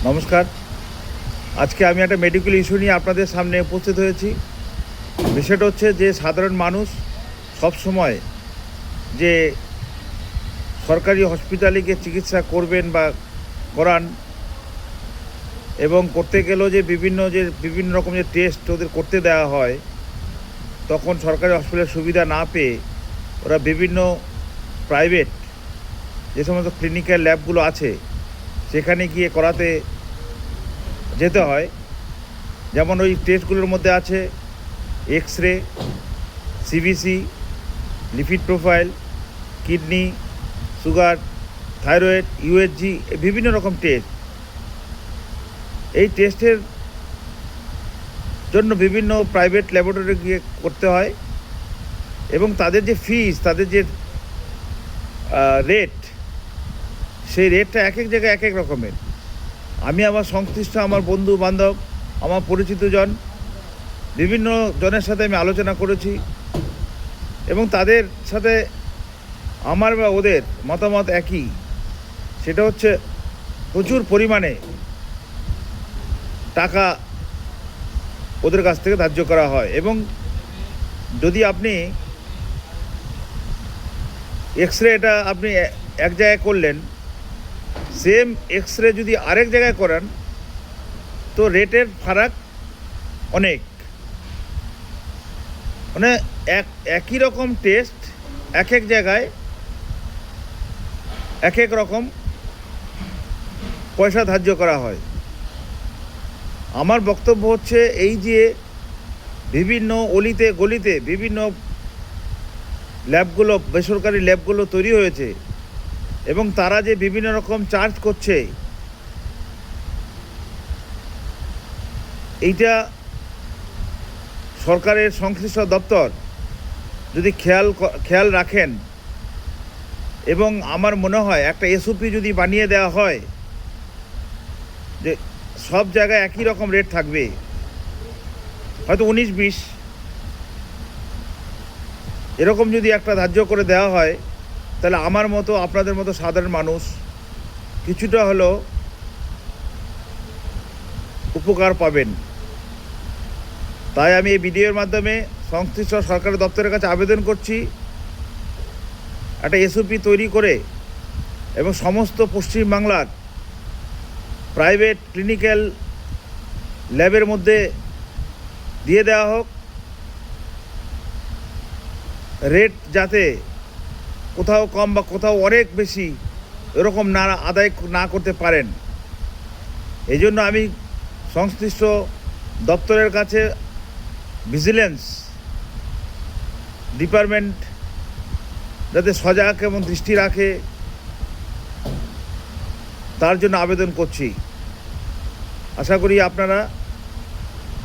নমস্কার। আজকে আমি একটা মেডিকেল ইস্যু নিয়ে আপনাদের সামনে উপস্থিত হয়েছি। বিষয়টা হচ্ছে যে সাধারণ মানুষ সব সময় যে সরকারি হসপিটালে গিয়ে চিকিৎসা করবেন বা করান, এবং করতে গেলেও যে বিভিন্ন রকম যে টেস্ট ওদের করতে দেওয়া হয়, তখন সরকারি হসপিটালের সুবিধা না পেয়ে ওরা বিভিন্ন প্রাইভেট যে সমস্ত ক্লিনিক্যাল ল্যাবগুলো আছে সেখানে গিয়ে করাতে যেতে হয়। যেমন ওই টেস্টগুলোর মধ্যে আছে X ray, CBC, lipid profile, kidney, sugar, thyroid, USG, বিভিন্ন রকম টেস্ট। এই টেস্টের জন্য বিভিন্ন প্রাইভেট ল্যাবরেটরি গিয়ে করতে হয়, এবং তাদের যে ফিস, তাদের যে রেট, সেই রেটটা এক এক জায়গায় এক এক রকমের। আমি আমার সংশ্লিষ্ট আমার বন্ধু বান্ধব, আমার পরিচিত জন, বিভিন্ন জনের সাথে আমি আলোচনা করেছি, এবং তাদের সাথে আমার বা ওদের মতামত একই। সেটা হচ্ছে প্রচুর পরিমাণে টাকা ওদের কাছ থেকে ধার্য করা হয়, এবং যদি আপনি এক্স রে এটা আপনি এক জায়গায় করলেন, সেম এক্স রে যদি আরেক জায়গায় করান তো রেটের ফারাক অনেক। মানে একই রকম টেস্ট এক এক জায়গায় এক এক রকম পয়সা ধার্য করা হয়। আমার বক্তব্য হচ্ছে এই যে বিভিন্ন অলিতে গলিতে বিভিন্ন ল্যাবগুলো, বেসরকারি ল্যাবগুলো তৈরি হয়েছে, এবং তারা যে বিভিন্ন রকম চার্জ করছে, এইটা সরকারের সংশ্লিষ্ট দপ্তর যদি খেয়াল রাখেন, এবং আমার মনে হয় একটা এসওপি যদি বানিয়ে দেওয়া হয় যে সব জায়গায় একই রকম রেট থাকবে, হয়তো 19-20 এরকম যদি একটা ধার্য করে দেওয়া হয়, তাহলে আমার মতো আপনাদের মতো সাধারণ মানুষ কিছুটা হলেও উপকার পাবেন। তাই আমি এই ভিডিওর মাধ্যমে সংশ্লিষ্ট সরকারি দপ্তরের কাছে আবেদন করছি, একটা এসওপি তৈরি করে এবং সমস্ত পশ্চিমবাংলার প্রাইভেট ক্লিনিক্যাল ল্যাবের মধ্যে দিয়ে দেওয়া হোক। রেট যাতে কোথাও কম বা কোথাও অনেক বেশি এরকম না আদায় না করতে পারেন, এই জন্য আমি সংশ্লিষ্ট দপ্তরের কাছে ভিজিলেন্স ডিপার্টমেন্ট যাতে সজাগ এবং দৃষ্টি রাখে, তার জন্য আবেদন করছি। আশা করি আপনারা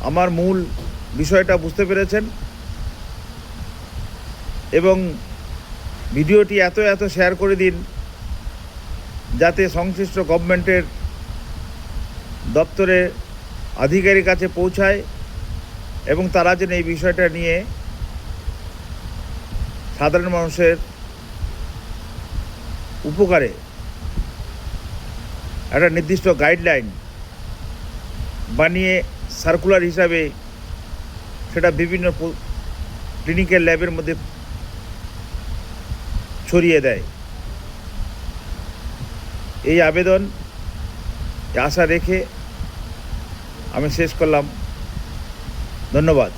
আমার মূল বিষয়টা বুঝতে পেরেছেন, এবং ভিডিওটি এত শেয়ার করে দিন যাতে সংশ্লিষ্ট গভর্নমেন্টের দপ্তরে আধিকারিক কাছে পৌঁছায়, এবং তারা যেন এই বিষয়টা নিয়ে সাধারণ মানুষের উপকারে একটা নির্দিষ্ট গাইডলাইন বানিয়ে সার্কুলার হিসাবে সেটা বিভিন্ন ক্লিনিক্যাল ল্যাবের মধ্যে ছড়িয়ে দেয়। এই আবেদন, আশা রেখে আমি শেষ করলাম। ধন্যবাদ।